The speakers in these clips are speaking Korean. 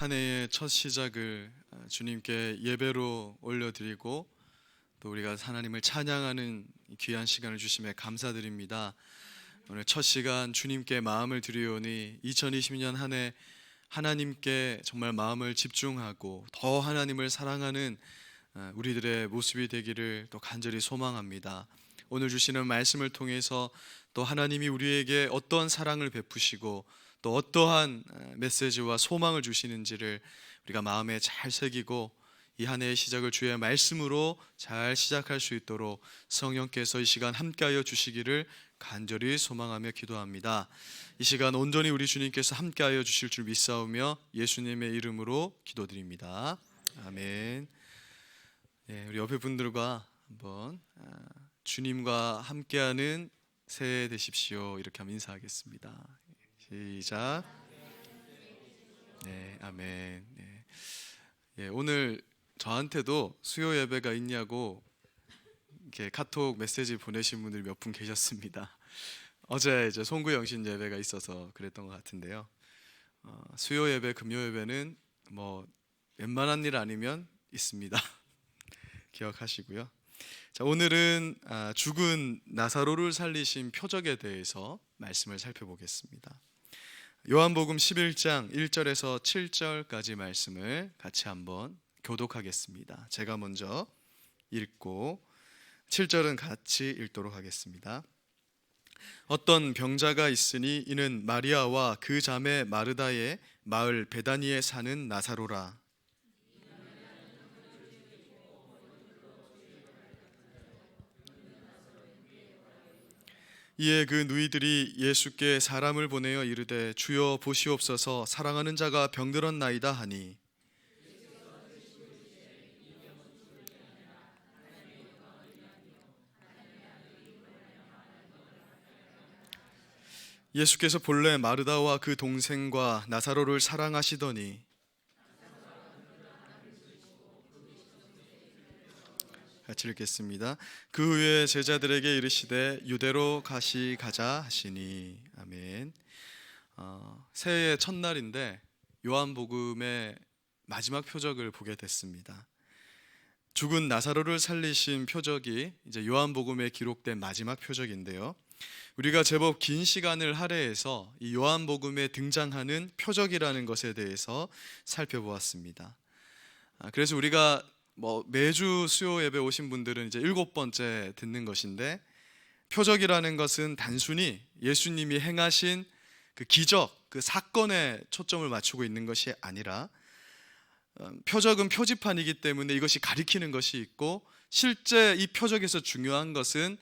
한 해의 첫 시작을 주님께 예배로 올려드리고 또 우리가 하나님을 찬양하는 귀한 시간을 주심에 감사드립니다. 오늘 첫 시간 주님께 마음을 드리오니 2020년 한 해 하나님께 정말 마음을 집중하고 더 하나님을 사랑하는 우리들의 모습이 되기를 또 간절히 소망합니다. 오늘 주시는 말씀을 통해서 또 하나님이 우리에게 어떠한 사랑을 베푸시고 또 어떠한 메시지와 소망을 주시는지를 우리가 마음에 잘 새기고 이 한 해의 시작을 주의 말씀으로 잘 시작할 수 있도록 성령께서 이 시간 함께하여 주시기를 간절히 소망하며 기도합니다. 이 시간 온전히 우리 주님께서 함께하여 주실 줄 믿사오며 예수님의 이름으로 기도드립니다. 아멘. 우리 옆에 분들과 한번 주님과 함께하는 새해 되십시오 이렇게 한번 인사하겠습니다. 시작. 네, 아멘. 오늘 저한테도 수요 예배가 있냐고 이렇게 카톡 메시지 보내신 분들이 몇 분 계셨습니다. 어제 이제 송구 영신 예배가 있어서 그랬던 것 같은데요. 수요 예배, 금요 예배는 뭐 웬만한 일 아니면 있습니다. 기억하시고요. 자, 오늘은 죽은 나사로를 살리신 표적에 대해서 말씀을 살펴보겠습니다. 요한복음 11장 1절에서 7절까지 말씀을 같이 한번 교독하겠습니다. 제가 먼저 읽고 7절은 같이 읽도록 하겠습니다. 어떤 병자가 있으니 이는 마리아와 그 자매 마르다의 마을 베다니에 사는 나사로라. 이에 그 누이들이 예수께 사람을 보내어 이르되 주여 보시옵소서 사랑하는 자가 병들었나이다 하니 예수께서 본래 마르다와 그 동생과 나사로를 사랑하시더니 같이 읽겠습니다. 그 후에 제자들에게 이르시되 유대로 가자 하시니. 아멘. 새해의 첫날인데 요한복음의 마지막 표적을 보게 됐습니다. 죽은 나사로를 살리신 표적이 이제 요한복음에 기록된 마지막 표적인데요. 우리가 제법 긴 시간을 할애해서 이 요한복음에 등장하는 표적이라는 것에 대해서 살펴보았습니다. 그래서 우리가 매주 수요 예배 오신 분들은 이제 7번째 듣는 것인데, 표적이라는 것은 단순히 예수님이 행하신 그 기적, 그 사건에 초점을 맞추고 있는 것이 아니라 표적은 표지판이기 때문에 이것이 가리키는 것이 있고, 실제 이 표적에서 중요한 것은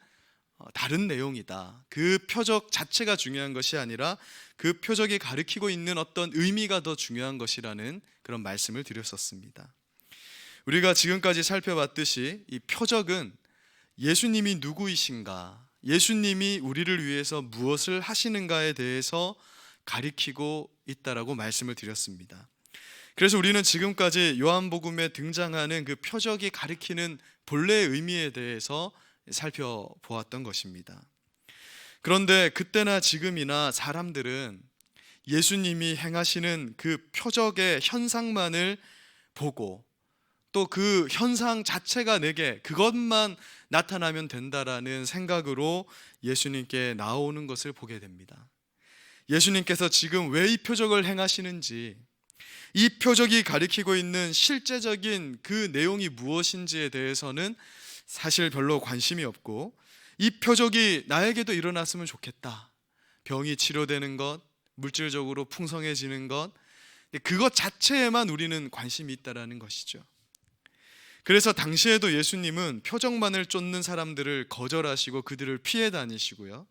다른 내용이다. 그 표적 자체가 중요한 것이 아니라 그 표적이 가리키고 있는 어떤 의미가 더 중요한 것이라는 그런 말씀을 드렸었습니다. 우리가 지금까지 살펴봤듯이 이 표적은 예수님이 누구이신가, 예수님이 우리를 위해서 무엇을 하시는가에 대해서 가리키고 있다라고 말씀을 드렸습니다. 그래서 우리는 지금까지 요한복음에 등장하는 그 표적이 가리키는 본래의 의미에 대해서 살펴보았던 것입니다. 그런데 그때나 지금이나 사람들은 예수님이 행하시는 그 표적의 현상만을 보고 또 그 현상 자체가 내게 그것만 나타나면 된다라는 생각으로 예수님께 나오는 것을 보게 됩니다. 예수님께서 지금 왜 이 표적을 행하시는지, 이 표적이 가리키고 있는 실제적인 그 내용이 무엇인지에 대해서는 사실 별로 관심이 없고, 이 표적이 나에게도 일어났으면 좋겠다, 병이 치료되는 것, 물질적으로 풍성해지는 것, 그것 자체에만 우리는 관심이 있다라는 것이죠. 그래서 당시에도 예수님은 표적만을 쫓는 사람들을 거절하시고 그들을 피해 다니시고요,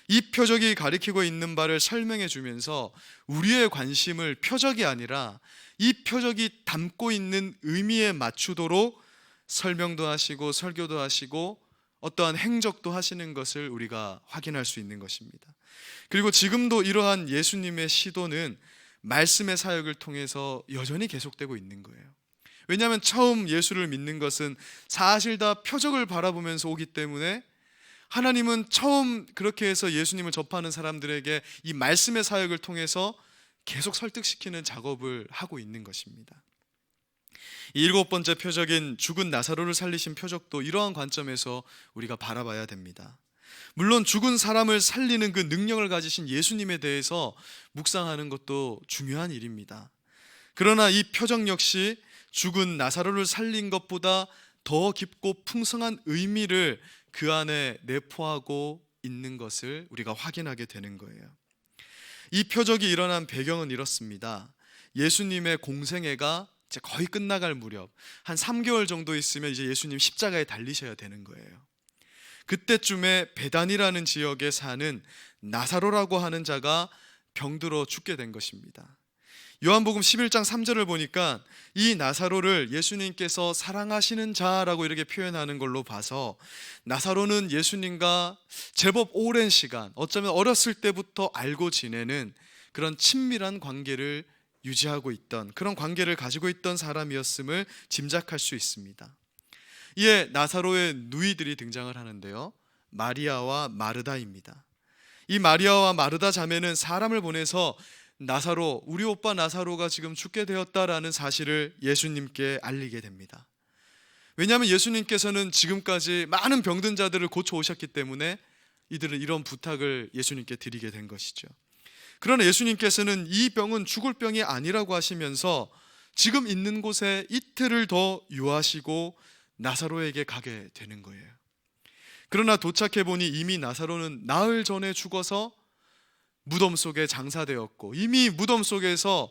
이 표적이 가리키고 있는 바를 설명해 주면서 우리의 관심을 표적이 아니라 이 표적이 담고 있는 의미에 맞추도록 설명도 하시고 설교도 하시고 어떠한 행적도 하시는 것을 우리가 확인할 수 있는 것입니다. 그리고 지금도 이러한 예수님의 시도는 말씀의 사역을 통해서 여전히 계속되고 있는 거예요. 왜냐하면 처음 예수를 믿는 것은 사실 다 표적을 바라보면서 오기 때문에 하나님은 처음 그렇게 해서 예수님을 접하는 사람들에게 이 말씀의 사역을 통해서 계속 설득시키는 작업을 하고 있는 것입니다. 이 일곱 번째 표적인 죽은 나사로를 살리신 표적도 이러한 관점에서 우리가 바라봐야 됩니다. 물론 죽은 사람을 살리는 그 능력을 가지신 예수님에 대해서 묵상하는 것도 중요한 일입니다. 그러나 이 표적 역시 죽은 나사로를 살린 것보다 더 깊고 풍성한 의미를 그 안에 내포하고 있는 것을 우리가 확인하게 되는 거예요. 이 표적이 일어난 배경은 이렇습니다. 예수님의 공생애가 이제 거의 끝나갈 무렵, 한 3개월 정도 있으면 이제 예수님 십자가에 달리셔야 되는 거예요. 그때쯤에 베단이라는 지역에 사는 나사로라고 하는 자가 병들어 죽게 된 것입니다. 요한복음 11장 3절을 보니까 이 나사로를 예수님께서 사랑하시는 자라고 이렇게 표현하는 걸로 봐서, 나사로는 예수님과 제법 오랜 시간, 어쩌면 어렸을 때부터 알고 지내는 그런 친밀한 관계를 유지하고 있던, 그런 관계를 가지고 있던 사람이었음을 짐작할 수 있습니다. 이에 나사로의 누이들이 등장을 하는데요, 마리아와 마르다입니다. 이 마리아와 마르다 자매는 사람을 보내서 나사로, 우리 오빠 나사로가 지금 죽게 되었다라는 사실을 예수님께 알리게 됩니다. 왜냐하면 예수님께서는 지금까지 많은 병든 자들을 고쳐 오셨기 때문에 이들은 이런 부탁을 예수님께 드리게 된 것이죠. 그러나 예수님께서는 이 병은 죽을 병이 아니라고 하시면서 지금 있는 곳에 이틀을 더 유하시고 나사로에게 가게 되는 거예요. 그러나 도착해 보니 이미 나사로는 나흘 전에 죽어서 무덤 속에 장사되었고, 이미 무덤 속에서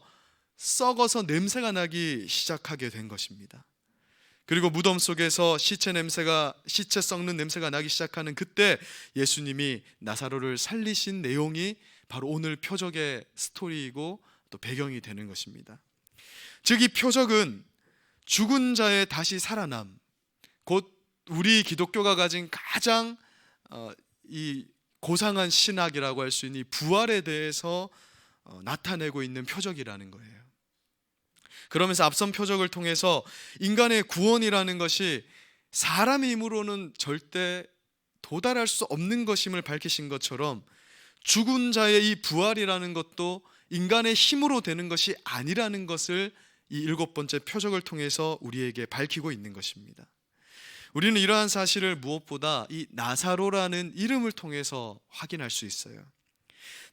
썩어서 냄새가 나기 시작하게 된 것입니다. 그리고 무덤 속에서 시체 썩는 냄새가 나기 시작하는 그때 예수님이 나사로를 살리신 내용이 바로 오늘 표적의 스토리이고 또 배경이 되는 것입니다. 즉, 이 표적은 죽은 자의 다시 살아남, 곧 우리 기독교가 가진 가장 이 고상한 신학이라고 할 수 있는 이 부활에 대해서 나타내고 있는 표적이라는 거예요. 그러면서 앞선 표적을 통해서 인간의 구원이라는 것이 사람의 힘으로는 절대 도달할 수 없는 것임을 밝히신 것처럼, 죽은 자의 이 부활이라는 것도 인간의 힘으로 되는 것이 아니라는 것을 이 일곱 번째 표적을 통해서 우리에게 밝히고 있는 것입니다. 우리는 이러한 사실을 무엇보다 이 나사로라는 이름을 통해서 확인할 수 있어요.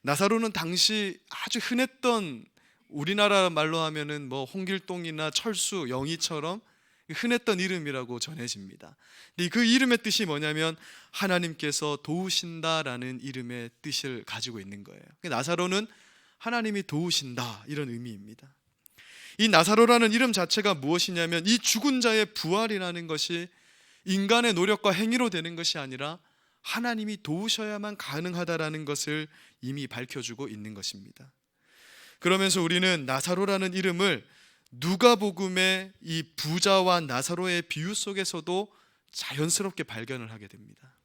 나사로는 당시 아주 흔했던, 우리나라 말로 하면은 뭐 홍길동이나 철수, 영희처럼 흔했던 이름이라고 전해집니다. 근데 그 이름의 뜻이 뭐냐면 하나님께서 도우신다라는 이름의 뜻을 가지고 있는 거예요. 나사로는 하나님이 도우신다, 이런 의미입니다. 이 나사로라는 이름 자체가 무엇이냐면 이 죽은 자의 부활이라는 것이 인간의 노력과 행위로 되는 것이 아니라 하나님이 도우셔야만 가능하다라는 것을 이미 밝혀주고 있는 것입니다. 그러면서 우리는 나사로라는 이름을 누가복음의 이 부자와 나사로의 비유 속에서도 자연스럽게 발견을 하게 됩니다.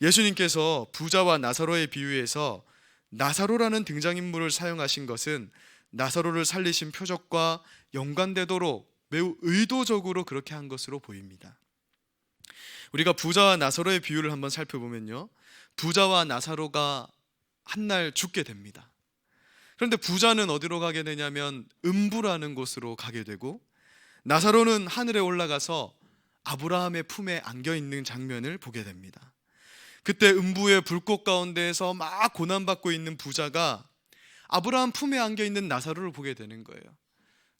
예수님께서 부자와 나사로의 비유에서 나사로라는 등장인물을 사용하신 것은 나사로를 살리신 표적과 연관되도록 매우 의도적으로 그렇게 한 것으로 보입니다. 우리가 부자와 나사로의 비유를 한번 살펴보면요, 부자와 나사로가 한날 죽게 됩니다. 그런데 부자는 어디로 가게 되냐면 음부라는 곳으로 가게 되고, 나사로는 하늘에 올라가서 아브라함의 품에 안겨 있는 장면을 보게 됩니다. 그때 음부의 불꽃 가운데에서 막 고난받고 있는 부자가 아브라함 품에 안겨 있는 나사로를 보게 되는 거예요.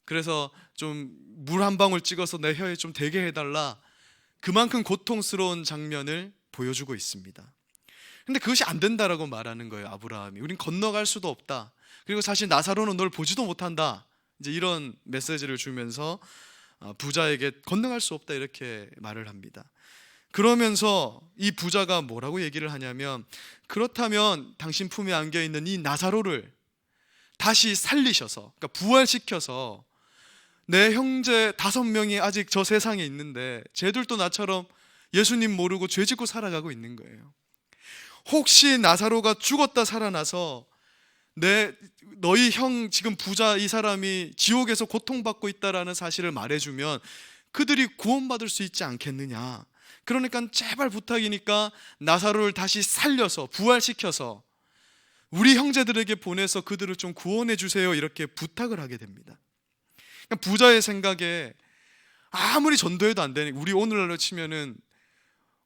그래서 좀 물 한 방울 찍어서 내 혀에 좀 대게 해달라, 그만큼 고통스러운 장면을 보여주고 있습니다. 근데 그것이 안 된다라고 말하는 거예요, 아브라함이. 우린 건너갈 수도 없다. 그리고 사실 나사로는 널 보지도 못한다. 이제 이런 메시지를 주면서 부자에게 건너갈 수 없다, 이렇게 말을 합니다. 그러면서 이 부자가 뭐라고 얘기를 하냐면, 그렇다면 당신 품에 안겨 있는 이 나사로를 다시 살리셔서, 그러니까 부활시켜서, 내 형제 5명이 아직 저 세상에 있는데 쟤들도 나처럼 예수님 모르고 죄 짓고 살아가고 있는 거예요. 혹시 나사로가 죽었다 살아나서 너희 형 지금 부자 이 사람이 지옥에서 고통받고 있다라는 사실을 말해주면 그들이 구원받을 수 있지 않겠느냐. 그러니까 제발 부탁이니까 나사로를 다시 살려서 부활시켜서 우리 형제들에게 보내서 그들을 좀 구원해 주세요, 이렇게 부탁을 하게 됩니다. 그러니까 부자의 생각에 아무리 전도해도 안 되니, 우리 오늘날로 치면은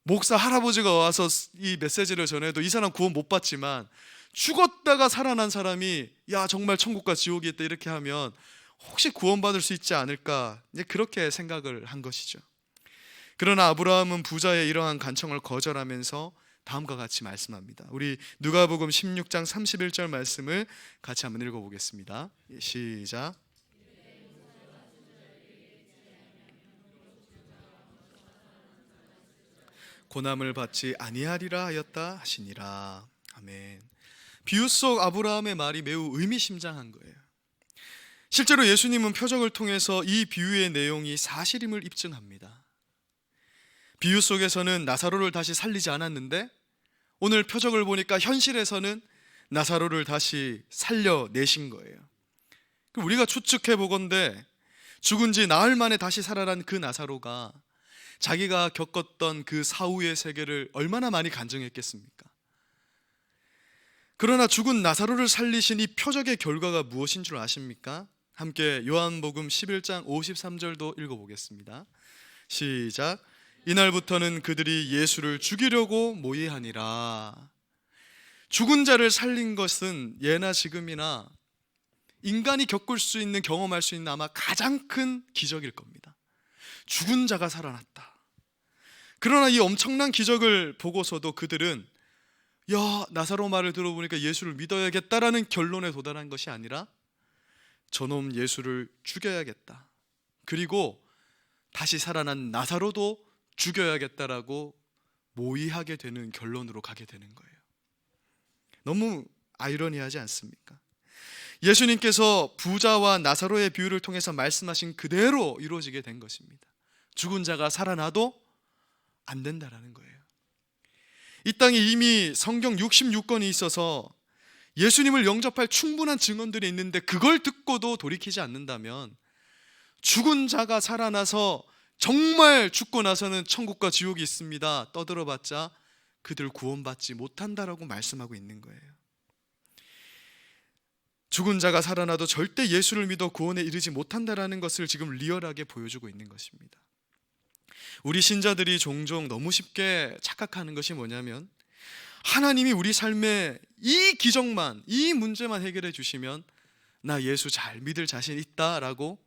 목사 할아버지가 와서 이 메시지를 전해도 이 사람 구원 못 받지만 죽었다가 살아난 사람이 야 정말 천국과 지옥이 있다 이렇게 하면 혹시 구원받을 수 있지 않을까, 그렇게 생각을 한 것이죠. 그러나 아브라함은 부자의 이러한 간청을 거절하면서 다음과 같이 말씀합니다. 우리 누가복음 16장 31절 말씀을 같이 한번 읽어보겠습니다. 시작. 고난을 받지 아니하리라 하였다 하시니라. 아멘. 비유 속 아브라함의 말이 매우 의미심장한 거예요. 실제로 예수님은 표적을 통해서 이 비유의 내용이 사실임을 입증합니다. 비유 속에서는 나사로를 다시 살리지 않았는데 오늘 표적을 보니까 현실에서는 나사로를 다시 살려내신 거예요. 우리가 추측해 보건대 죽은 지 나흘 만에 다시 살아난 그 나사로가 자기가 겪었던 그 사후의 세계를 얼마나 많이 간증했겠습니까? 그러나 죽은 나사로를 살리신 이 표적의 결과가 무엇인 줄 아십니까? 함께 요한복음 11장 53절도 읽어보겠습니다. 시작. 이날부터는 그들이 예수를 죽이려고 모의하니라. 죽은 자를 살린 것은 예나 지금이나 인간이 겪을 수 있는, 경험할 수 있는 아마 가장 큰 기적일 겁니다. 죽은 자가 살아났다. 그러나 이 엄청난 기적을 보고서도 그들은 야, 나사로 말을 들어보니까 예수를 믿어야겠다라는 결론에 도달한 것이 아니라 저놈 예수를 죽여야겠다, 그리고 다시 살아난 나사로도 죽여야겠다라고 모의하게 되는 결론으로 가게 되는 거예요. 너무 아이러니하지 않습니까? 예수님께서 부자와 나사로의 비유를 통해서 말씀하신 그대로 이루어지게 된 것입니다. 죽은 자가 살아나도 안 된다라는 거예요. 이 땅에 이미 성경 66권이 있어서 예수님을 영접할 충분한 증언들이 있는데 그걸 듣고도 돌이키지 않는다면 죽은 자가 살아나서 정말 죽고 나서는 천국과 지옥이 있습니다 떠들어봤자 그들 구원받지 못한다라고 말씀하고 있는 거예요. 죽은 자가 살아나도 절대 예수를 믿어 구원에 이르지 못한다라는 것을 지금 리얼하게 보여주고 있는 것입니다. 우리 신자들이 종종 너무 쉽게 착각하는 것이 뭐냐면 하나님이 우리 삶에 이 기적만, 이 문제만 해결해 주시면 나 예수 잘 믿을 자신 있다라고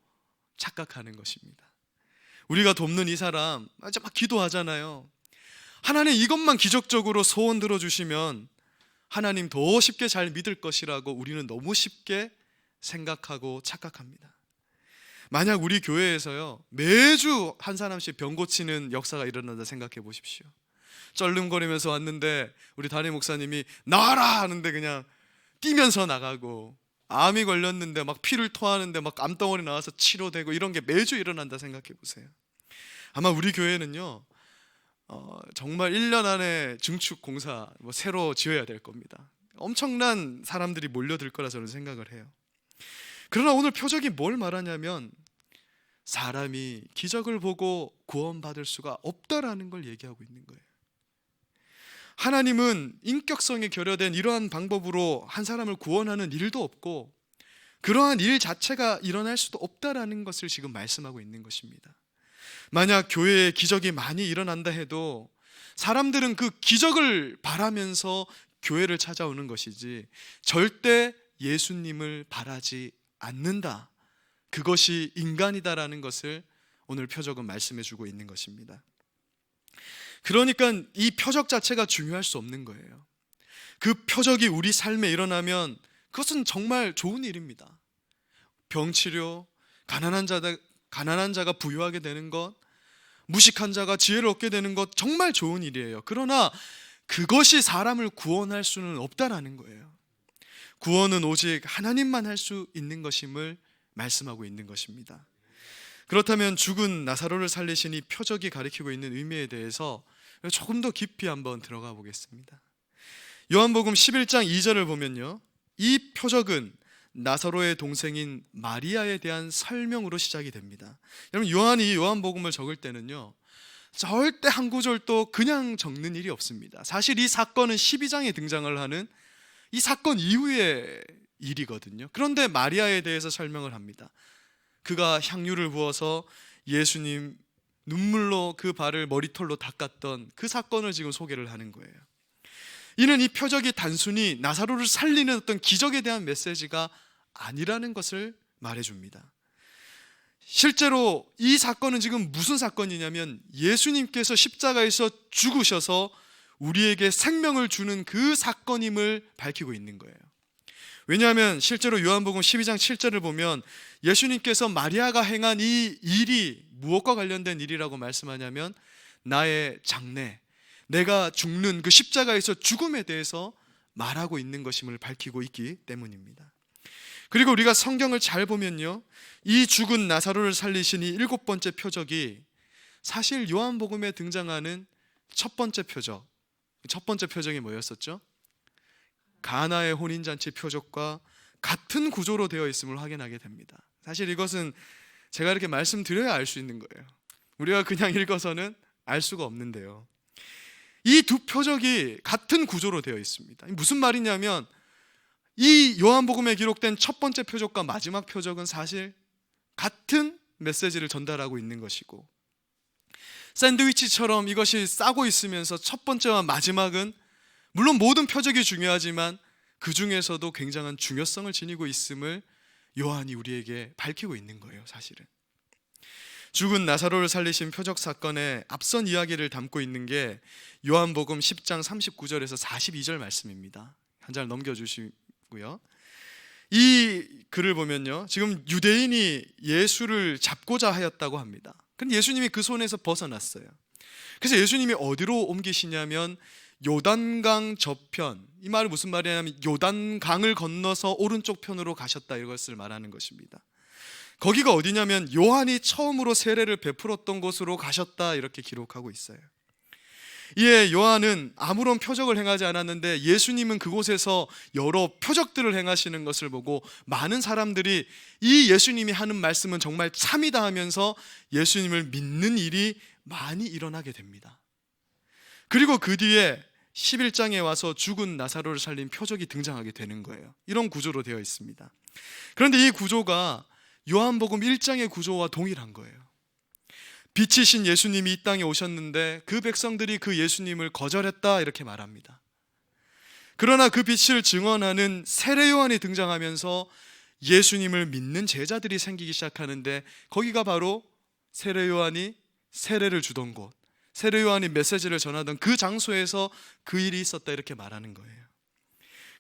착각하는 것입니다. 우리가 돕는 이 사람 막 기도하잖아요. 하나님 이것만 기적적으로 소원 들어주시면 하나님 더 쉽게 잘 믿을 것이라고 우리는 너무 쉽게 생각하고 착각합니다. 만약 우리 교회에서요 매주 한 사람씩 병 고치는 역사가 일어난다 생각해 보십시오. 쩔름거리면서 왔는데 우리 담임 목사님이 나와라 하는데 그냥 뛰면서 나가고, 암이 걸렸는데 막 피를 토하는데 막 암덩어리 나와서 치료되고, 이런 게 매주 일어난다 생각해 보세요. 아마 우리 교회는요 정말 1년 안에 증축 공사 새로 지어야 될 겁니다. 엄청난 사람들이 몰려들 거라 저는 생각을 해요. 그러나 오늘 표적이 뭘 말하냐면 사람이 기적을 보고 구원받을 수가 없다라는 걸 얘기하고 있는 거예요. 하나님은 인격성이 결여된 이러한 방법으로 한 사람을 구원하는 일도 없고 그러한 일 자체가 일어날 수도 없다라는 것을 지금 말씀하고 있는 것입니다. 만약 교회에 기적이 많이 일어난다 해도 사람들은 그 기적을 바라면서 교회를 찾아오는 것이지 절대 예수님을 바라지 않는다. 그것이 인간이다라는 것을 오늘 표적은 말씀해 주고 있는 것입니다. 그러니까 이 표적 자체가 중요할 수 없는 거예요. 그 표적이 우리 삶에 일어나면 그것은 정말 좋은 일입니다. 병치료, 가난한 자가 부유하게 되는 것, 무식한 자가 지혜를 얻게 되는 것, 정말 좋은 일이에요. 그러나 그것이 사람을 구원할 수는 없다라는 거예요. 구원은 오직 하나님만 할 수 있는 것임을 말씀하고 있는 것입니다. 그렇다면 죽은 나사로를 살리신 이 표적이 가리키고 있는 의미에 대해서 조금 더 깊이 한번 들어가 보겠습니다. 요한복음 11장 2절을 보면요, 이 표적은 나사로의 동생인 마리아에 대한 설명으로 시작이 됩니다. 여러분, 요한이 요한복음을 적을 때는요 절대 한 구절도 그냥 적는 일이 없습니다. 사실 이 사건은 12장에 등장을 하는 이 사건 이후의 일이거든요. 그런데 마리아에 대해서 설명을 합니다. 그가 향유를 부어서 예수님 눈물로 그 발을 머리털로 닦았던 그 사건을 지금 소개를 하는 거예요. 이는 이 표적이 단순히 나사로를 살리는 어떤 기적에 대한 메시지가 아니라는 것을 말해줍니다. 실제로 이 사건은 지금 무슨 사건이냐면 예수님께서 십자가에서 죽으셔서 우리에게 생명을 주는 그 사건임을 밝히고 있는 거예요. 왜냐하면 실제로 요한복음 12장 7절을 보면 예수님께서 마리아가 행한 이 일이 무엇과 관련된 일이라고 말씀하냐면 나의 장래, 내가 죽는 그 십자가에서 죽음에 대해서 말하고 있는 것임을 밝히고 있기 때문입니다. 그리고 우리가 성경을 잘 보면요, 이 죽은 나사로를 살리신 이 7번째 표적이 사실 요한복음에 등장하는 첫 번째 표적이 뭐였었죠? 가나의 혼인잔치 표적과 같은 구조로 되어 있음을 확인하게 됩니다. 사실 이것은 제가 이렇게 말씀드려야 알 수 있는 거예요. 우리가 그냥 읽어서는 알 수가 없는데요, 이 두 표적이 같은 구조로 되어 있습니다. 무슨 말이냐면 이 요한복음에 기록된 첫 번째 표적과 마지막 표적은 사실 같은 메시지를 전달하고 있는 것이고, 샌드위치처럼 이것이 싸고 있으면서 첫 번째와 마지막은 물론 모든 표적이 중요하지만 그 중에서도 굉장한 중요성을 지니고 있음을 요한이 우리에게 밝히고 있는 거예요. 사실은 죽은 나사로를 살리신 표적 사건의 앞선 이야기를 담고 있는 게 요한복음 10장 39절에서 42절 말씀입니다. 한 장 넘겨주시고요. 이 글을 보면요, 지금 유대인이 예수를 잡고자 하였다고 합니다. 근데 예수님이 그 손에서 벗어났어요. 그래서 예수님이 어디로 옮기시냐면 요단강 저편, 이 말은 무슨 말이냐면 요단강을 건너서 오른쪽 편으로 가셨다, 이것을 말하는 것입니다. 거기가 어디냐면 요한이 처음으로 세례를 베풀었던 곳으로 가셨다, 이렇게 기록하고 있어요. 이에 요한은 아무런 표적을 행하지 않았는데 예수님은 그곳에서 여러 표적들을 행하시는 것을 보고 많은 사람들이 이 예수님이 하는 말씀은 정말 참이다 하면서 예수님을 믿는 일이 많이 일어나게 됩니다. 그리고 그 뒤에 11장에 와서 죽은 나사로를 살린 표적이 등장하게 되는 거예요. 이런 구조로 되어 있습니다. 그런데 이 구조가 요한복음 1장의 구조와 동일한 거예요. 빛이신 예수님이 이 땅에 오셨는데 그 백성들이 그 예수님을 거절했다, 이렇게 말합니다. 그러나 그 빛을 증언하는 세례 요한이 등장하면서 예수님을 믿는 제자들이 생기기 시작하는데, 거기가 바로 세례 요한이 세례를 주던 곳, 세례 요한이 메시지를 전하던 그 장소에서 그 일이 있었다, 이렇게 말하는 거예요.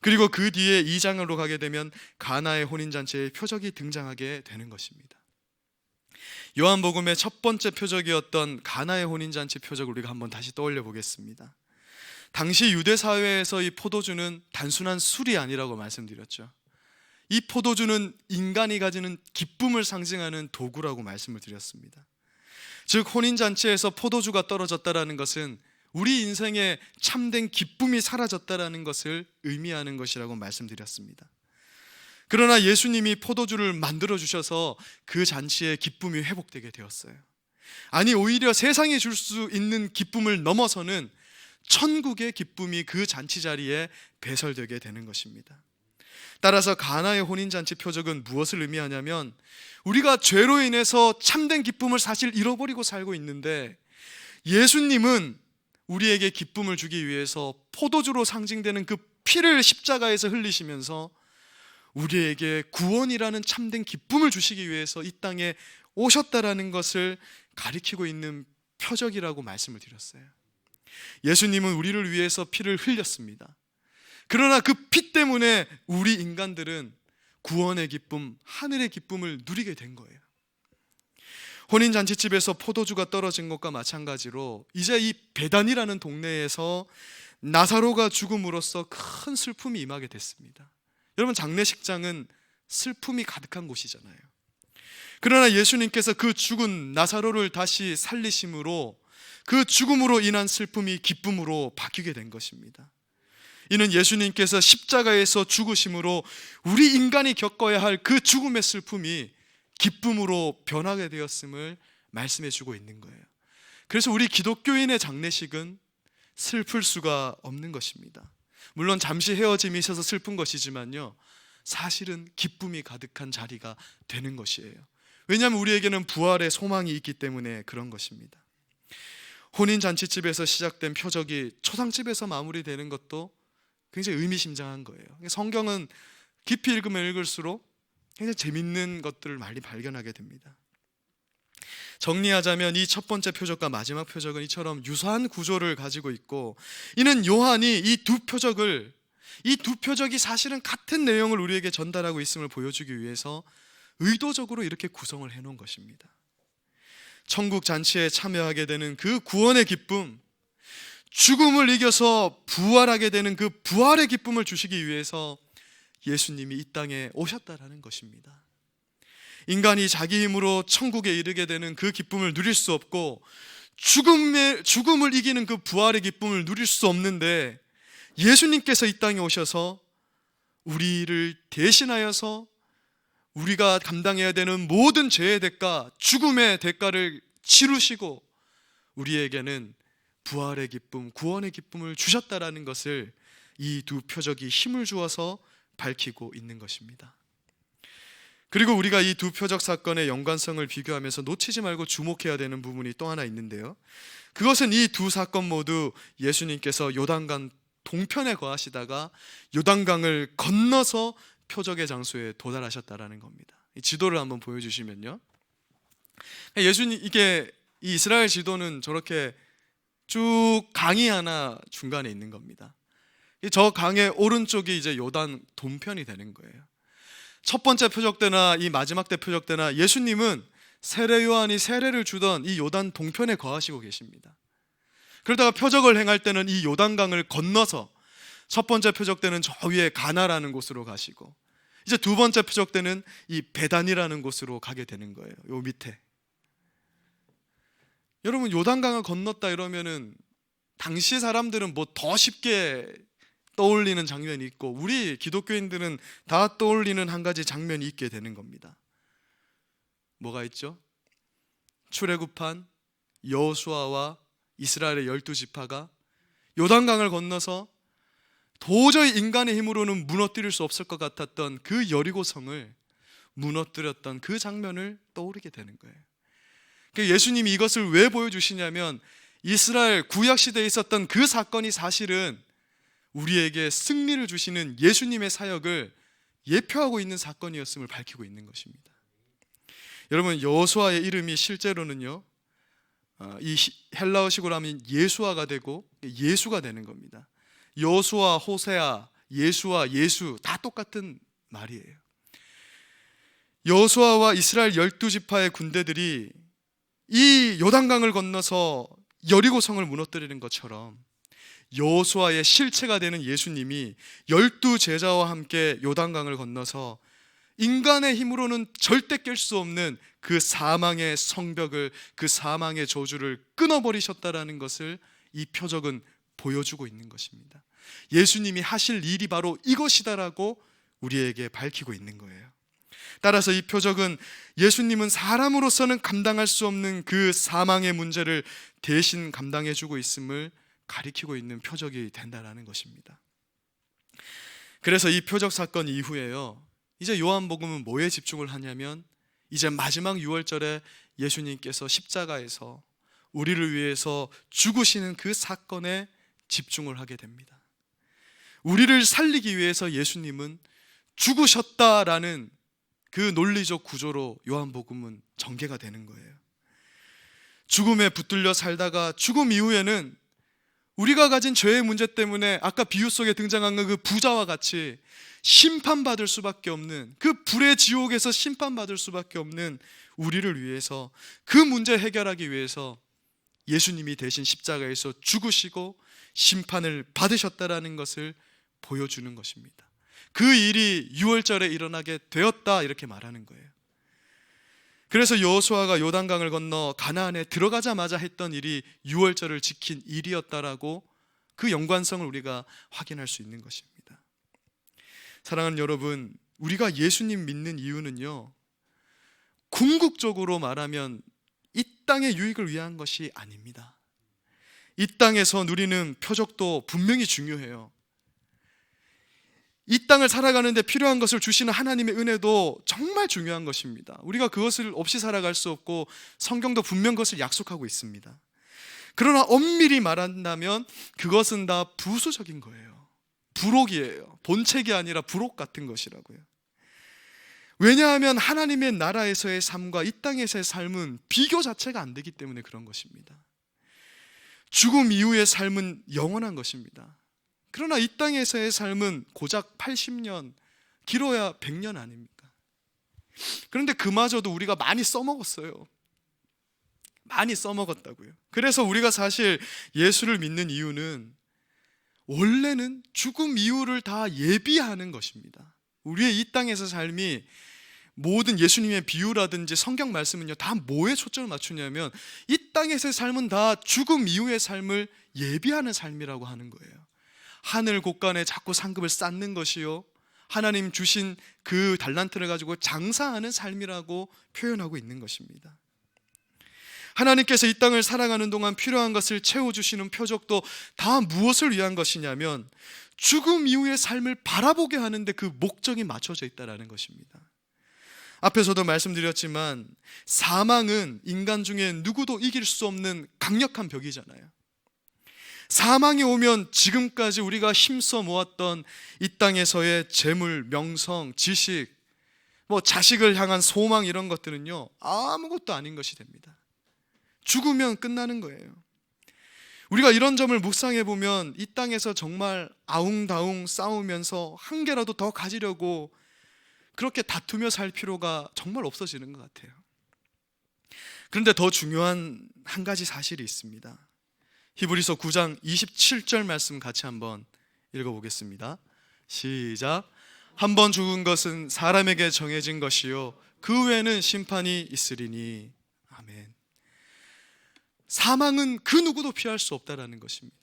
그리고 그 뒤에 2장으로 가게 되면 가나의 혼인잔치의 표적이 등장하게 되는 것입니다. 요한복음의 첫 번째 표적이었던 가나의 혼인잔치 표적을 우리가 한번 다시 떠올려 보겠습니다. 당시 유대 사회에서 이 포도주는 단순한 술이 아니라고 말씀드렸죠. 이 포도주는 인간이 가지는 기쁨을 상징하는 도구라고 말씀을 드렸습니다. 즉 혼인잔치에서 포도주가 떨어졌다는 것은 우리 인생에 참된 기쁨이 사라졌다는 것을 의미하는 것이라고 말씀드렸습니다. 그러나 예수님이 포도주를 만들어 주셔서 그 잔치의 기쁨이 회복되게 되었어요. 아니, 오히려 세상이 줄 수 있는 기쁨을 넘어서는 천국의 기쁨이 그 잔치 자리에 배설되게 되는 것입니다. 따라서 가나의 혼인잔치 표적은 무엇을 의미하냐면 우리가 죄로 인해서 참된 기쁨을 사실 잃어버리고 살고 있는데, 예수님은 우리에게 기쁨을 주기 위해서 포도주로 상징되는 그 피를 십자가에서 흘리시면서 우리에게 구원이라는 참된 기쁨을 주시기 위해서 이 땅에 오셨다라는 것을 가리키고 있는 표적이라고 말씀을 드렸어요. 예수님은 우리를 위해서 피를 흘렸습니다. 그러나 그 피 때문에 우리 인간들은 구원의 기쁨, 하늘의 기쁨을 누리게 된 거예요. 혼인잔치집에서 포도주가 떨어진 것과 마찬가지로 이제 이 베단이라는 동네에서 나사로가 죽음으로써 큰 슬픔이 임하게 됐습니다. 여러분, 장례식장은 슬픔이 가득한 곳이잖아요. 그러나 예수님께서 그 죽은 나사로를 다시 살리심으로 그 죽음으로 인한 슬픔이 기쁨으로 바뀌게 된 것입니다. 이는 예수님께서 십자가에서 죽으심으로 우리 인간이 겪어야 할 그 죽음의 슬픔이 기쁨으로 변하게 되었음을 말씀해 주고 있는 거예요. 그래서 우리 기독교인의 장례식은 슬플 수가 없는 것입니다. 물론 잠시 헤어짐이 있어서 슬픈 것이지만요, 사실은 기쁨이 가득한 자리가 되는 것이에요. 왜냐하면 우리에게는 부활의 소망이 있기 때문에 그런 것입니다. 혼인잔치집에서 시작된 표적이 초상집에서 마무리되는 것도 굉장히 의미심장한 거예요. 성경은 깊이 읽으면 읽을수록 굉장히 재밌는 것들을 많이 발견하게 됩니다. 정리하자면 이 첫 번째 표적과 마지막 표적은 이처럼 유사한 구조를 가지고 있고, 이는 요한이 이 두 표적이 사실은 같은 내용을 우리에게 전달하고 있음을 보여주기 위해서 의도적으로 이렇게 구성을 해놓은 것입니다. 천국 잔치에 참여하게 되는 그 구원의 기쁨, 죽음을 이겨서 부활하게 되는 그 부활의 기쁨을 주시기 위해서 예수님이 이 땅에 오셨다라는 것입니다. 인간이 자기 힘으로 천국에 이르게 되는 그 기쁨을 누릴 수 없고, 죽음을 이기는 그 부활의 기쁨을 누릴 수 없는데, 예수님께서 이 땅에 오셔서 우리를 대신하여서 우리가 감당해야 되는 모든 죄의 대가, 죽음의 대가를 치르시고 우리에게는 부활의 기쁨, 구원의 기쁨을 주셨다라는 것을 이 두 표적이 힘을 주어서 밝히고 있는 것입니다. 그리고 우리가 이 두 표적 사건의 연관성을 비교하면서 놓치지 말고 주목해야 되는 부분이 또 하나 있는데요, 그것은 이 두 사건 모두 예수님께서 요단강 동편에 거하시다가 요단강을 건너서 표적의 장소에 도달하셨다라는 겁니다. 이 지도를 한번 보여주시면요, 예수님, 이 이스라엘 지도는 저렇게 쭉 강이 하나 중간에 있는 겁니다. 저 강의 오른쪽이 이제 요단 동편이 되는 거예요. 첫 번째 표적 때나 이 마지막 때 표적 때나 예수님은 세례 요한이 세례를 주던 이 요단 동편에 거하시고 계십니다. 그러다가 표적을 행할 때는 이 요단강을 건너서 첫 번째 표적 때는 저 위에 가나라는 곳으로 가시고, 이제 두 번째 표적 때는 이 베단이라는 곳으로 가게 되는 거예요. 요 밑에. 여러분, 요단강을 건넜다 이러면은 당시 사람들은 뭐 더 쉽게 떠올리는 장면이 있고, 우리 기독교인들은 다 떠올리는 한 가지 장면이 있게 되는 겁니다. 뭐가 있죠? 출애굽한 여호수아와 이스라엘의 12지파가 요단강을 건너서 도저히 인간의 힘으로는 무너뜨릴 수 없을 것 같았던 그 여리고성을 무너뜨렸던 그 장면을 떠오르게 되는 거예요. 예수님이 이것을 왜 보여주시냐면, 이스라엘 구약시대에 있었던 그 사건이 사실은 우리에게 승리를 주시는 예수님의 사역을 예표하고 있는 사건이었음을 밝히고 있는 것입니다. 여러분, 여호수아의 이름이 실제로는요, 이 헬라어식으로 하면 예수아가 되고 예수가 되는 겁니다. 여호수아, 호세아, 예수아, 예수 다 똑같은 말이에요. 여호수아와 이스라엘 12지파의 군대들이 이 요단강을 건너서 여리고성을 무너뜨리는 것처럼 여호수아의 실체가 되는 예수님이 12제자와 함께 요단강을 건너서 인간의 힘으로는 절대 깰 수 없는 그 사망의 성벽을, 그 사망의 저주를 끊어버리셨다라는 것을 이 표적은 보여주고 있는 것입니다. 예수님이 하실 일이 바로 이것이다라고 우리에게 밝히고 있는 거예요. 따라서 이 표적은 예수님은 사람으로서는 감당할 수 없는 그 사망의 문제를 대신 감당해주고 있음을 가리키고 있는 표적이 된다는 것입니다. 그래서 이 표적 사건 이후에요, 이제 요한복음은 뭐에 집중을 하냐면, 이제 마지막 6월절에 예수님께서 십자가에서 우리를 위해서 죽으시는 그 사건에 집중을 하게 됩니다. 우리를 살리기 위해서 예수님은 죽으셨다라는 그 논리적 구조로 요한복음은 전개가 되는 거예요. 죽음에 붙들려 살다가 죽음 이후에는 우리가 가진 죄의 문제 때문에 아까 비유 속에 등장한 그 부자와 같이 심판받을 수밖에 없는, 그 불의 지옥에서 심판받을 수밖에 없는 우리를 위해서, 그 문제 해결하기 위해서 예수님이 대신 십자가에서 죽으시고 심판을 받으셨다라는 것을 보여주는 것입니다. 그 일이 6월절에 일어나게 되었다, 이렇게 말하는 거예요. 그래서 여호수아가 요단강을 건너 가나안에 들어가자마자 했던 일이 6월절을 지킨 일이었다라고 그 연관성을 우리가 확인할 수 있는 것입니다. 사랑하는 여러분, 우리가 예수님 믿는 이유는요, 궁극적으로 말하면 이 땅의 유익을 위한 것이 아닙니다. 이 땅에서 누리는 표적도 분명히 중요해요. 이 땅을 살아가는데 필요한 것을 주시는 하나님의 은혜도 정말 중요한 것입니다. 우리가 그것을 없이 살아갈 수 없고 성경도 분명 그것을 약속하고 있습니다. 그러나 엄밀히 말한다면 그것은 다 부수적인 거예요. 부록이에요. 본책이 아니라 부록 같은 것이라고요. 왜냐하면 하나님의 나라에서의 삶과 이 땅에서의 삶은 비교 자체가 안 되기 때문에 그런 것입니다. 죽음 이후의 삶은 영원한 것입니다. 그러나 이 땅에서의 삶은 고작 80년, 길어야 100년 아닙니까? 그런데 그마저도 우리가 많이 써먹었어요. 많이 써먹었다고요. 그래서 우리가 사실 예수를 믿는 이유는 원래는 죽음 이후를 다 예비하는 것입니다. 우리의 이 땅에서 삶이 모든 예수님의 비유라든지 성경 말씀은요, 다 뭐에 초점을 맞추냐면 이 땅에서의 삶은 다 죽음 이후의 삶을 예비하는 삶이라고 하는 거예요. 하늘 곳간에 자꾸 상급을 쌓는 것이요, 하나님 주신 그 달란트를 가지고 장사하는 삶이라고 표현하고 있는 것입니다. 하나님께서 이 땅을 살아가는 동안 필요한 것을 채워주시는 표적도 다 무엇을 위한 것이냐면 죽음 이후의 삶을 바라보게 하는데 그 목적이 맞춰져 있다는 것입니다. 앞에서도 말씀드렸지만 사망은 인간 중에 누구도 이길 수 없는 강력한 벽이잖아요. 사망이 오면 지금까지 우리가 힘써 모았던 이 땅에서의 재물, 명성, 지식, 자식을 향한 소망, 이런 것들은요 아무것도 아닌 것이 됩니다. 죽으면 끝나는 거예요. 우리가 이런 점을 묵상해 보면 이 땅에서 정말 아웅다웅 싸우면서 한 개라도 더 가지려고 그렇게 다투며 살 필요가 정말 없어지는 것 같아요. 그런데 더 중요한 한 가지 사실이 있습니다. 히브리서 9장 27절 말씀 같이 한번 읽어보겠습니다. 시작. 한 번 죽은 것은 사람에게 정해진 것이요 그 외에는 심판이 있으리니. 아멘. 사망은 그 누구도 피할 수 없다라는 것입니다.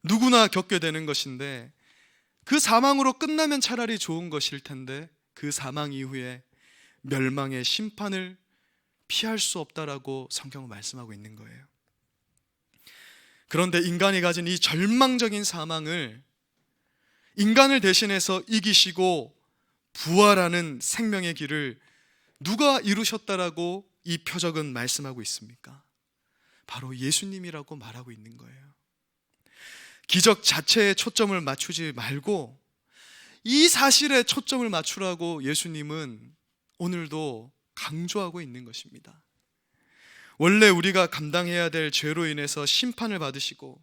누구나 겪게 되는 것인데 그 사망으로 끝나면 차라리 좋은 것일 텐데 그 사망 이후에 멸망의 심판을 피할 수 없다라고 성경은 말씀하고 있는 거예요. 그런데 인간이 가진 이 절망적인 사망을 인간을 대신해서 이기시고 부활하는 생명의 길을 누가 이루셨다라고 이 표적은 말씀하고 있습니까? 바로 예수님이라고 말하고 있는 거예요. 기적 자체에 초점을 맞추지 말고 이 사실에 초점을 맞추라고 예수님은 오늘도 강조하고 있는 것입니다. 원래 우리가 감당해야 될 죄로 인해서 심판을 받으시고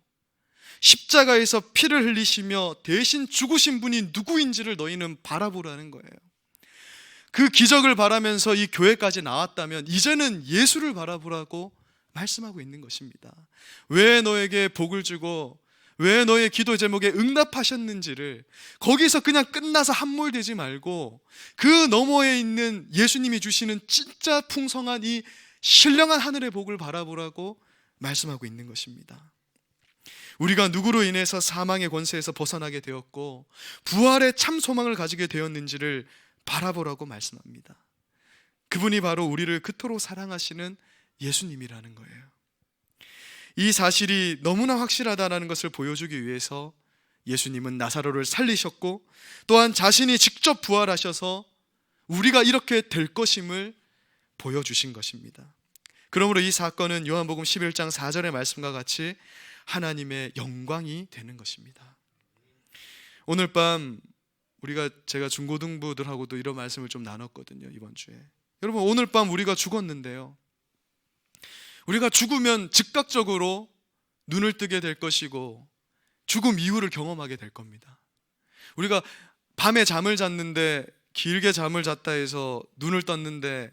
십자가에서 피를 흘리시며 대신 죽으신 분이 누구인지를 너희는 바라보라는 거예요. 그 기적을 바라면서 이 교회까지 나왔다면 이제는 예수를 바라보라고 말씀하고 있는 것입니다. 왜 너에게 복을 주고 왜 너의 기도 제목에 응답하셨는지를 거기서 그냥 끝나서 함몰되지 말고 그 너머에 있는 예수님이 주시는 진짜 풍성한 이 신령한 하늘의 복을 바라보라고 말씀하고 있는 것입니다. 우리가 누구로 인해서 사망의 권세에서 벗어나게 되었고 부활의 참 소망을 가지게 되었는지를 바라보라고 말씀합니다. 그분이 바로 우리를 그토록 사랑하시는 예수님이라는 거예요. 이 사실이 너무나 확실하다는 것을 보여주기 위해서 예수님은 나사로를 살리셨고 또한 자신이 직접 부활하셔서 우리가 이렇게 될 것임을 보여주신 것입니다. 그러므로 이 사건은 요한복음 11장 4절의 말씀과 같이 하나님의 영광이 되는 것입니다. 오늘 밤 제가 중고등부들하고도 이런 말씀을 좀 나눴거든요. 이번 주에 여러분, 오늘 밤 우리가 죽었는데요, 우리가 죽으면 즉각적으로 눈을 뜨게 될 것이고 죽음 이후를 경험하게 될 겁니다. 우리가 밤에 잠을 잤는데 길게 잠을 잤다 해서 눈을 떴는데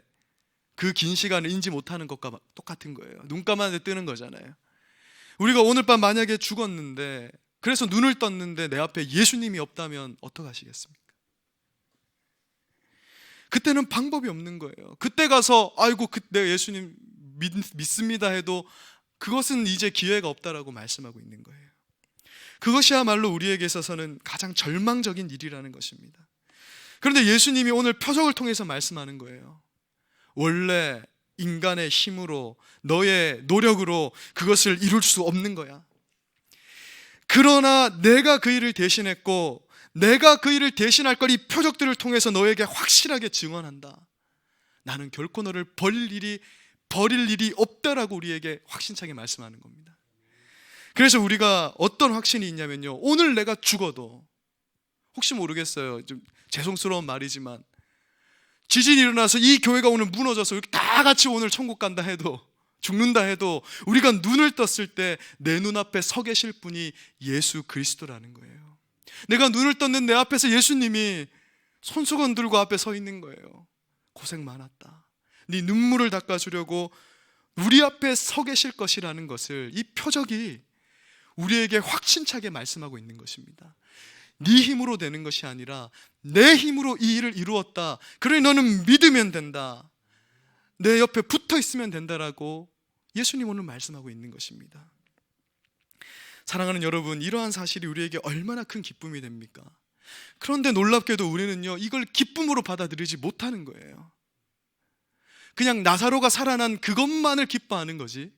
그 긴 시간을 인지 못하는 것과 똑같은 거예요. 눈 감았는데 뜨는 거잖아요. 우리가 오늘 밤 만약에 죽었는데 그래서 눈을 떴는데 내 앞에 예수님이 없다면 어떡하시겠습니까? 그때는 방법이 없는 거예요. 그때 가서 아이고 내가 예수님 믿습니다 해도 그것은 이제 기회가 없다라고 말씀하고 있는 거예요. 그것이야말로 우리에게 있어서는 가장 절망적인 일이라는 것입니다. 그런데 예수님이 오늘 표적을 통해서 말씀하는 거예요. 원래 인간의 힘으로 너의 노력으로 그것을 이룰 수 없는 거야. 그러나 내가 그 일을 대신했고 내가 그 일을 대신할 걸 이 표적들을 통해서 너에게 확실하게 증언한다. 나는 결코 너를 버릴 일이 없다라고 우리에게 확신차게 말씀하는 겁니다. 그래서 우리가 어떤 확신이 있냐면요, 오늘 내가 죽어도, 혹시 모르겠어요, 좀 죄송스러운 말이지만, 지진이 일어나서 이 교회가 오늘 무너져서 이렇게 다 같이 오늘 천국 간다 해도, 죽는다 해도, 우리가 눈을 떴을 때 내 눈앞에 서 계실 분이 예수 그리스도라는 거예요. 내가 눈을 떴는 내 앞에서 예수님이 손수건 들고 앞에 서 있는 거예요. 고생 많았다, 네 눈물을 닦아주려고 우리 앞에 서 계실 것이라는 것을 이 표적이 우리에게 확신차게 말씀하고 있는 것입니다. 네 힘으로 되는 것이 아니라 내 힘으로 이 일을 이루었다, 그러니 너는 믿으면 된다, 내 옆에 붙어 있으면 된다라고 예수님 오늘 말씀하고 있는 것입니다. 사랑하는 여러분, 이러한 사실이 우리에게 얼마나 큰 기쁨이 됩니까? 그런데 놀랍게도 우리는요, 이걸 기쁨으로 받아들이지 못하는 거예요. 그냥 나사로가 살아난 그것만을 기뻐하는 거지,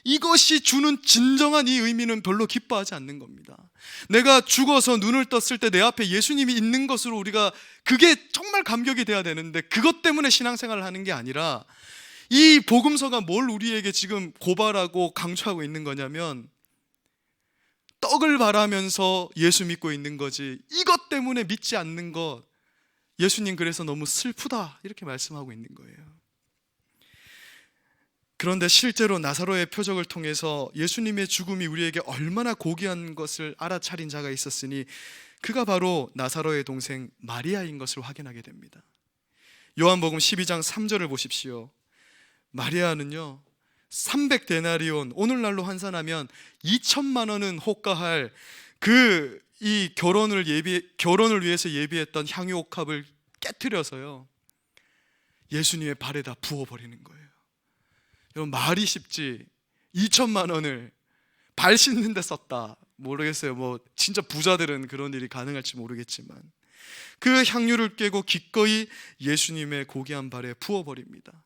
이것이 주는 진정한 이 의미는 별로 기뻐하지 않는 겁니다. 내가 죽어서 눈을 떴을 때 내 앞에 예수님이 있는 것으로 우리가, 그게 정말 감격이 돼야 되는데, 그것 때문에 신앙생활을 하는 게 아니라, 이 복음서가 뭘 우리에게 지금 고발하고 강조하고 있는 거냐면, 떡을 바라면서 예수 믿고 있는 거지, 이것 때문에 믿지 않는 것, 예수님 그래서 너무 슬프다, 이렇게 말씀하고 있는 거예요. 그런데 실제로 나사로의 표적을 통해서 예수님의 죽음이 우리에게 얼마나 고귀한 것을 알아차린 자가 있었으니, 그가 바로 나사로의 동생 마리아인 것을 확인하게 됩니다. 요한복음 12장 3절을 보십시오. 마리아는요, 300데나리온, 오늘날로 환산하면 2천만 원은 호가할 이 결혼을 위해서 예비했던 향유옥합을 깨트려서요, 예수님의 발에다 부어버리는 거예요. 여러분, 말이 쉽지 2천만 원을 발 씻는 데 썼다, 모르겠어요. 뭐 진짜 부자들은 그런 일이 가능할지 모르겠지만, 그 향유를 깨고 기꺼이 예수님의 고귀한 발에 부어버립니다.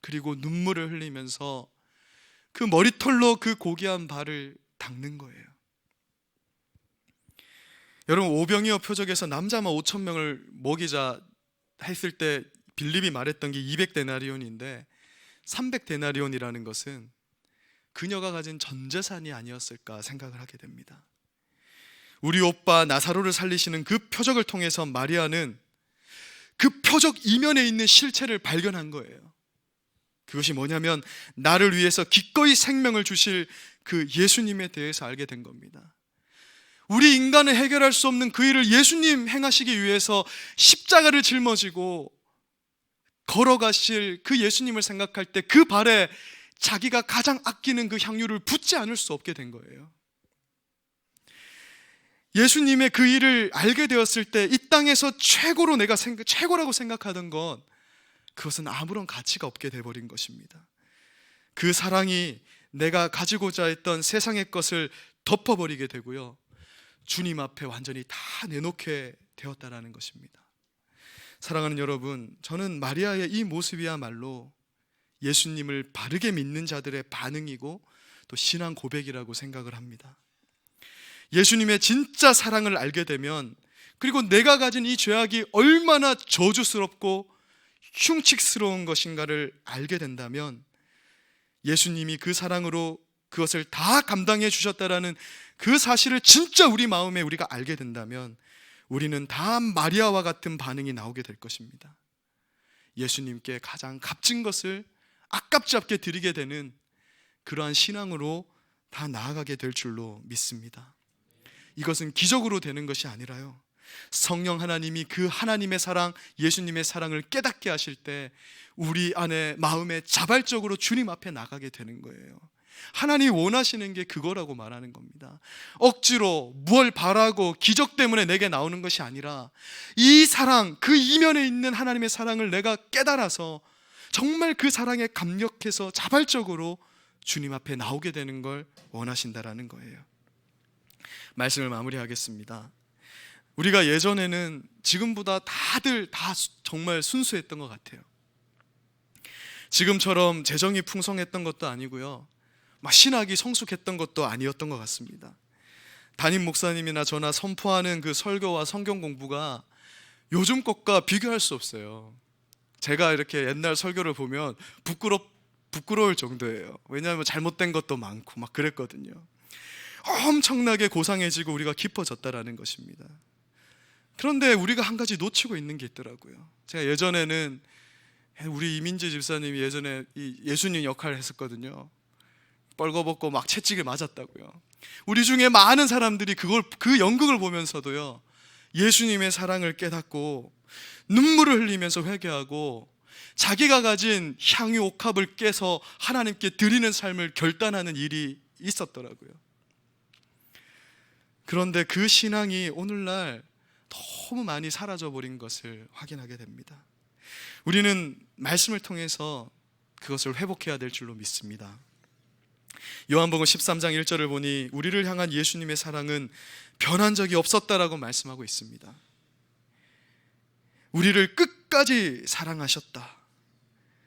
그리고 눈물을 흘리면서 그 머리털로 그 고귀한 발을 닦는 거예요. 여러분, 오병이어 표적에서 남자만 5천 명을 먹이자 했을 때 빌립이 말했던 게 200데나리온인데, 300데나리온이라는 것은 그녀가 가진 전 재산이 아니었을까 생각을 하게 됩니다. 우리 오빠 나사로를 살리시는 그 표적을 통해서 마리아는 그 표적 이면에 있는 실체를 발견한 거예요. 그것이 뭐냐면, 나를 위해서 기꺼이 생명을 주실 그 예수님에 대해서 알게 된 겁니다. 우리 인간은 해결할 수 없는 그 일을 예수님 행하시기 위해서 십자가를 짊어지고 걸어가실 그 예수님을 생각할 때 그 발에 자기가 가장 아끼는 그 향유를 붓지 않을 수 없게 된 거예요. 예수님의 그 일을 알게 되었을 때 이 땅에서 최고라고 생각하던 것, 그것은 아무런 가치가 없게 돼버린 것입니다. 그 사랑이 내가 가지고자 했던 세상의 것을 덮어버리게 되고요, 주님 앞에 완전히 다 내놓게 되었다라는 것입니다. 사랑하는 여러분, 저는 마리아의 이 모습이야말로 예수님을 바르게 믿는 자들의 반응이고 또 신앙 고백이라고 생각을 합니다. 예수님의 진짜 사랑을 알게 되면, 그리고 내가 가진 이 죄악이 얼마나 저주스럽고 흉측스러운 것인가를 알게 된다면, 예수님이 그 사랑으로 그것을 다 감당해 주셨다라는 그 사실을 진짜 우리 마음에 우리가 알게 된다면, 우리는 다 마리아와 같은 반응이 나오게 될 것입니다. 예수님께 가장 값진 것을 아깝지 않게 드리게 되는 그러한 신앙으로 다 나아가게 될 줄로 믿습니다. 이것은 기적으로 되는 것이 아니라요, 성령 하나님이 그 하나님의 사랑, 예수님의 사랑을 깨닫게 하실 때 우리 안에 마음에 자발적으로 주님 앞에 나가게 되는 거예요. 하나님이 원하시는 게 그거라고 말하는 겁니다. 억지로 뭘 바라고 기적 때문에 내게 나오는 것이 아니라, 이 사랑, 그 이면에 있는 하나님의 사랑을 내가 깨달아서 정말 그 사랑에 감격해서 자발적으로 주님 앞에 나오게 되는 걸 원하신다라는 거예요. 말씀을 마무리하겠습니다. 우리가 예전에는 지금보다 다들 다 정말 순수했던 것 같아요. 지금처럼 재정이 풍성했던 것도 아니고요, 막 신학이 성숙했던 것도 아니었던 것 같습니다. 담임 목사님이나 저나 선포하는 그 설교와 성경 공부가 요즘 것과 비교할 수 없어요. 제가 이렇게 옛날 설교를 보면 부끄러울 정도예요. 왜냐하면 잘못된 것도 많고 막 그랬거든요. 엄청나게 고상해지고 우리가 깊어졌다라는 것입니다. 그런데 우리가 한 가지 놓치고 있는 게 있더라고요. 제가 예전에는 우리 이민재 집사님이 예전에 이 예수님 역할을 했었거든요. 뻘거벗고 막 채찍을 맞았다고요. 우리 중에 많은 사람들이 그 연극을 보면서도요, 예수님의 사랑을 깨닫고 눈물을 흘리면서 회개하고 자기가 가진 향유 옥합을 깨서 하나님께 드리는 삶을 결단하는 일이 있었더라고요. 그런데 그 신앙이 오늘날 너무 많이 사라져버린 것을 확인하게 됩니다. 우리는 말씀을 통해서 그것을 회복해야 될 줄로 믿습니다. 요한복음 13장 1절을 보니 우리를 향한 예수님의 사랑은 변한 적이 없었다라고 말씀하고 있습니다. 우리를 끝까지 사랑하셨다.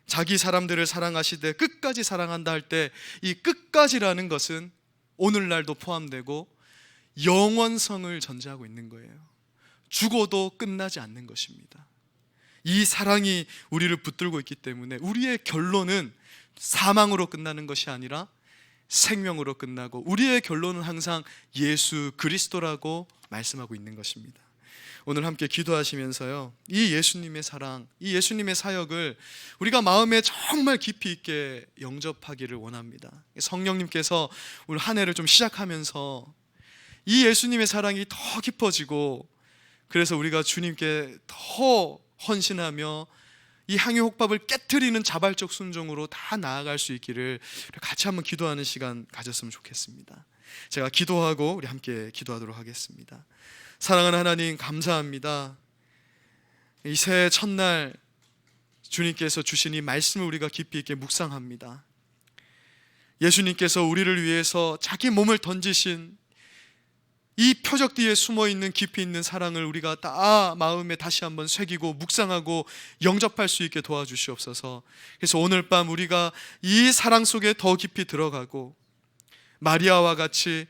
자기 사람들을 사랑하시되 끝까지 사랑한다 할 때 이 끝까지라는 것은 오늘날도 포함되고 영원성을 전제하고 있는 거예요. 죽어도 끝나지 않는 것입니다. 이 사랑이 우리를 붙들고 있기 때문에 우리의 결론은 사망으로 끝나는 것이 아니라 생명으로 끝나고 우리의 결론은 항상 예수 그리스도라고 말씀하고 있는 것입니다. 오늘 함께 기도하시면서요, 이 예수님의 사랑, 이 예수님의 사역을 우리가 마음에 정말 깊이 있게 영접하기를 원합니다. 성령님께서 오늘 한 해를 좀 시작하면서 이 예수님의 사랑이 더 깊어지고, 그래서 우리가 주님께 더 헌신하며 이 향유옥밥을 깨트리는 자발적 순종으로 다 나아갈 수 있기를 같이 한번 기도하는 시간 가졌으면 좋겠습니다. 제가 기도하고 우리 함께 기도하도록 하겠습니다. 사랑하는 하나님, 감사합니다. 이 새해 첫날 주님께서 주신 이 말씀을 우리가 깊이 있게 묵상합니다. 예수님께서 우리를 위해서 자기 몸을 던지신 이 표적 뒤에 숨어있는 깊이 있는 사랑을 우리가 다 마음에 다시 한번 새기고 묵상하고 영접할 수 있게 도와주시옵소서. 그래서 오늘 밤 우리가 이 사랑 속에 더 깊이 들어가고 마리아와 같이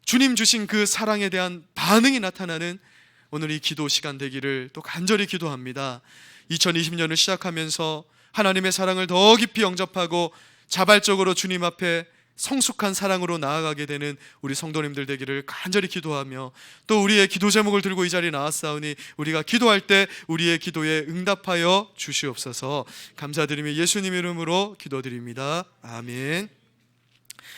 주님 주신 그 사랑에 대한 반응이 나타나는 오늘 이 기도 시간 되기를 또 간절히 기도합니다. 2020년을 시작하면서 하나님의 사랑을 더 깊이 영접하고 자발적으로 주님 앞에 성숙한 사랑으로 나아가게 되는 우리 성도님들 되기를 간절히 기도하며, 또 우리의 기도 제목을 들고 이 자리에 나왔사오니 우리가 기도할 때 우리의 기도에 응답하여 주시옵소서. 감사드리며 예수님 이름으로 기도드립니다. 아멘.